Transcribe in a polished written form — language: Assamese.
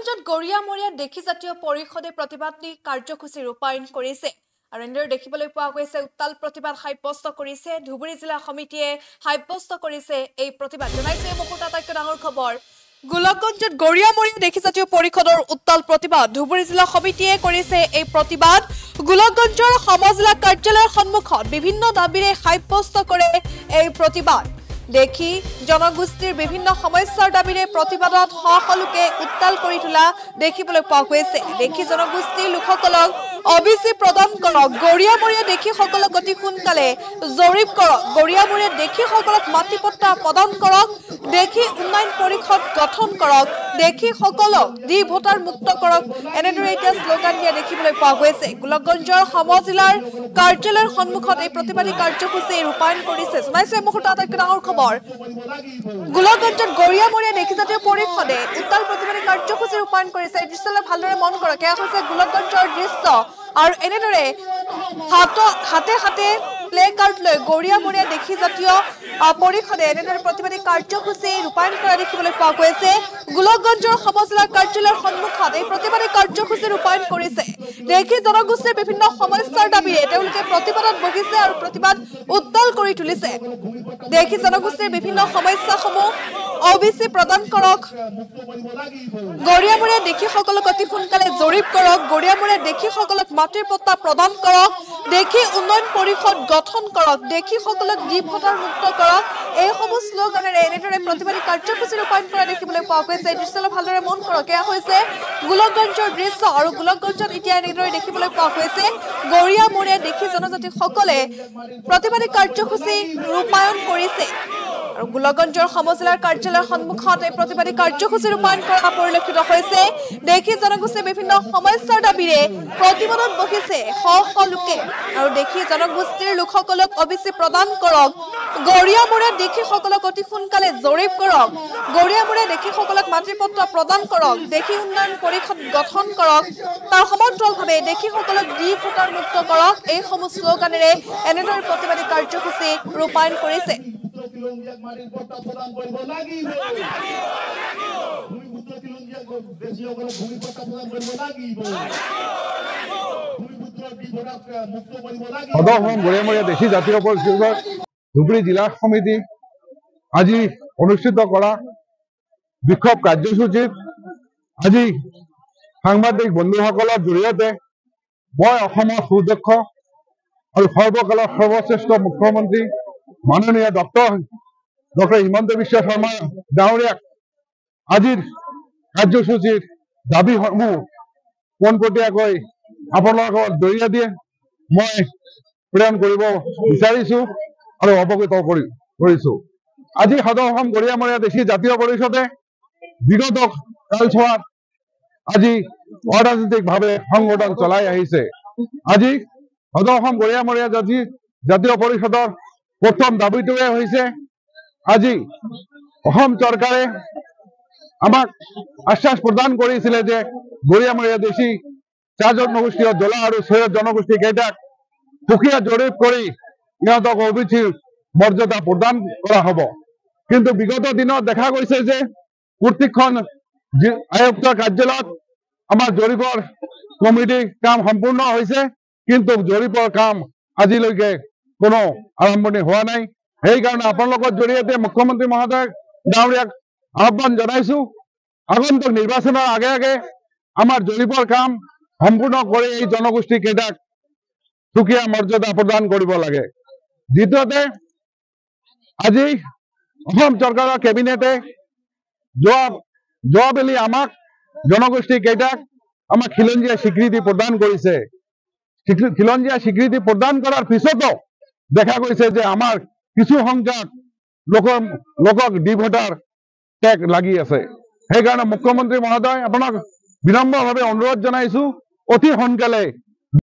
গোলাগঞ্জত গৰিয়ামৰীয়া দেশী জাতীয় পৰিষদে প্ৰতিবাদী কাৰ্যসূচী ৰূপায়ণ কৰিছে আৰু এনেদৰে দেখিবলৈ পোৱা গৈছে উত্তাল প্ৰতিবাদ সাব্যস্ত কৰিছে ধুবুৰী জিলা সমিতিয়ে সাব্যস্ত কৰিছে এই প্ৰতিবাদ জনাইছে বহুত আটাইতকৈ ডাঙৰ খবৰ গোলাগঞ্জত গৰিয়ামৰীয়া দেশী জাতীয় পৰিষদৰ উত্তাল প্ৰতিবাদ ধুবুৰী জিলা সমিতিয়ে কৰিছে এই প্ৰতিবাদ গোলাগঞ্জৰ সমজিলা কাৰ্যালয়ৰ সন্মুখত বিভিন্ন দাবীৰে সাব্যস্ত কৰে এই প্ৰতিবাদ দেখি জনগোষ্ঠীৰ বিভিন্ন সমস্যাৰ দাবীৰে প্ৰতিবাদত সকলোকে উত্তাল কৰি তোলা দেখিবলৈ পোৱা গৈছে দেখি জনগোষ্ঠীৰ লোকসকলক অবিচি প্ৰদান কৰক গৰিয়ামৰীয়া দেখীসকলক অতি সোনকালে জৰীপ কৰক গৰিয়ামৰীয়া দেখীসকলক মাটিপট্টা প্ৰদান কৰক দেখি উন্নয়ন পৰিষদ গঠন কৰক দেখীসকলক দি ভোটাৰ মুক্ত কৰক এনেদৰে এটা শ্লোগান দিয়া দেখিবলৈ পোৱা গৈছে গোলাগঞ্জৰ সমজিলাৰ কাৰ্যালয়ৰ সন্মুখত এই প্ৰতিবাদী কাৰ্যসূচী ৰূপায়ণ কৰিছে জনাইছে মুহূৰ্তত আটাইতকৈ ডাঙৰ খবৰ গোলাগঞ্জত গৰিয়ামৰীয়া দেশী জাতীয় পৰিষদে উত্তাল প্ৰতিবাদী কাৰ্যসূচী ৰূপায়ণ কৰিছে এই দৃশ্যলৈ ভালদৰে মন কৰক এয়া হৈছে গোলাগঞ্জৰ দৃশ্য আৰু এনেদৰে হাতে হাতে প্লে কাৰ্ড লৈ গৰিয়ামৰীয়া দেশী জাতীয় পৰিষদে এনেদৰে প্ৰতিবাদী কাৰ্যসূচী ৰূপায়ণ কৰা দেখিবলৈ পোৱা গৈছে গোলাগঞ্জৰ সমজিলা কাৰ্যালয়ৰ সন্মুখত এই প্ৰতিবাদী কাৰ্যসূচী ৰূপায়ণ কৰিছে দেখি জনগোষ্ঠীৰ বিভিন্ন সমস্যাৰ দাবীৰে তেওঁলোকে প্ৰতিবাদত বহিছে আৰু প্ৰতিবাদ উত্তাল কৰি তুলিছে দেখি জনগোষ্ঠীৰ বিভিন্ন সমস্যাসমূহ অবিচি প্ৰদান কৰক গৰিয়ামৰীয়া দেখীসকলক অতি সোনকালে জৰীপ কৰক গৰিয়ামৰীয়া দেখীসকলক মাটিৰ পট্টা প্ৰদান কৰক দেখি উন্নয়ন পৰিষদ গঠন কৰক দেখীসকলক দি ভোটাৰ মুক্ত কৰক এই সমূহ শ্লোগানেৰে এনেদৰে প্ৰতিবাদী কাৰ্যসূচী ৰূপায়ণ কৰা দেখিবলৈ পোৱা গৈছে এই দৃশ্যলৈ ভালদৰে মন কৰক এয়া হৈছে গোলাগঞ্জৰ দৃশ্য আৰু গোলাগঞ্জত এতিয়া এনেদৰে দেখিবলৈ পোৱা গৈছে গৰিয়ামৰীয়া দেখী জনজাতিসকলে প্ৰতিবাদী কাৰ্যসূচী ৰূপায়ণ কৰিছে আৰু গোলাগঞ্জৰ সমজিলাৰ কাৰ্যালয়ৰ সন্মুখত এই প্ৰতিবাদী কাৰ্যসূচী ৰূপায়ণ কৰা পৰিলক্ষিত হৈছে দেখি জনগোষ্ঠীৰ বিভিন্ন সমস্যাৰ দাবীৰে প্ৰতিবাদত বহিছে সকলোকে আৰু দেখি জনগোষ্ঠীৰ লোকসকলক অবিচি প্ৰদান কৰক গৰিয়ামৰীয়া দেখীসকলক অতি সোনকালে জৰীপ কৰক গৰিয়ামৰীয়া দেখীসকলক মাটিৰ পট্টা প্ৰদান কৰক দেখি উন্নয়ন পৰিষদ গঠন কৰক তাৰ সমান্তৰালভাৱে দেখীসকলক দি ভোটাৰ মুক্ত কৰক এই সমূহ শ্লোগানেৰে এনেদৰে প্ৰতিবাদী কাৰ্যসূচী ৰূপায়ণ কৰিছে গৰিয়ামৰীয়া দেশী জাতীয় পৰিষদৰ ধুবুৰী জিলা সমিতি আজি অনুষ্ঠিত কৰা বিক্ষোভ কাৰ্যসূচীত আজি সাংবাদিক বন্ধুসকলৰ জৰিয়তে মই অসমৰ সুদক্ষ আৰু সৰ্বকালৰ সৰ্বশ্ৰেষ্ঠ মুখ্যমন্ত্ৰী মাননীয় ডক্টৰ হিমন্ত বিশ্ব শৰ্মা ডাঙৰীয়াক আজিৰ কাৰ্যসূচীৰ দাবীসমূহ পোনপটীয়াকৈ আপোনালোকৰ জৰিয়তে মই প্ৰেৰণ কৰিব বিচাৰিছো আৰু অৱগত কৰিছো আজি সদৌ অসম গৰিয়ামৰীয়া দেশী জাতীয় পৰিষদে বিগত কালছোৱাত আজি অৰাজনৈতিকভাৱে সংগঠন চলাই আহিছে আজি সদৌ অসম গৰিয়ামৰীয়া জাতীয় পৰিষদৰ প্ৰথম দাবীটোৱে হৈছে আজি অসম চৰকাৰে আমাক আশ্বাস প্ৰদান কৰিছিলে যে গৰিয়ামৰীয়া দেশী চাহ জনগোষ্ঠীয় জলা আৰু চৈয়দ জনগোষ্ঠী কেইটাক সুকীয়া জৰীপ কৰি ইহঁতক অবিচিৰ মৰ্যাদা প্ৰদান কৰা হ'ব কিন্তু বিগত দিনত দেখা গৈছে যে প্ৰত্যেকখন আয়ুক্ত কাৰ্যালয়ত আমাৰ জৰীপৰ কমিটিৰ কাম সম্পূৰ্ণ হৈছে কিন্তু জৰীপৰ কাম আজিলৈকে কোনো আৰম্ভণি হোৱা নাই সেইকাৰণে আপোনালোকৰ জৰিয়তে মুখ্যমন্ত্ৰী মহোদয় ডাঙৰীয়াক আহ্বান জনাইছো আগন্তুক নিৰ্বাচনৰ আগে আগে আমাৰ জৰীপৰ কাম সম্পূৰ্ণ কৰি এই জনগোষ্ঠী কেইটাক সুকীয়া মৰ্যাদা প্ৰদান কৰিব লাগে দ্বিতীয়তে আজি অসম চৰকাৰৰ কেবিনেটে যোৱাবেলি আমাক জনগোষ্ঠী কেইটাক আমাক খিলঞ্জীয়া স্বীকৃতি প্ৰদান কৰিছে খিলঞ্জীয়া স্বীকৃতি প্ৰদান কৰাৰ পিছতো দেখা গৈছে যে আমাৰ কিছু সংখ্যক লোকক ডি ভোটাৰ টেগ লাগি আছে সেইকাৰণে মুখ্যমন্ত্ৰী মহোদয় আপোনাক বিনম্ৰভাৱে অনুৰোধ জনাইছো অতি সোনকালে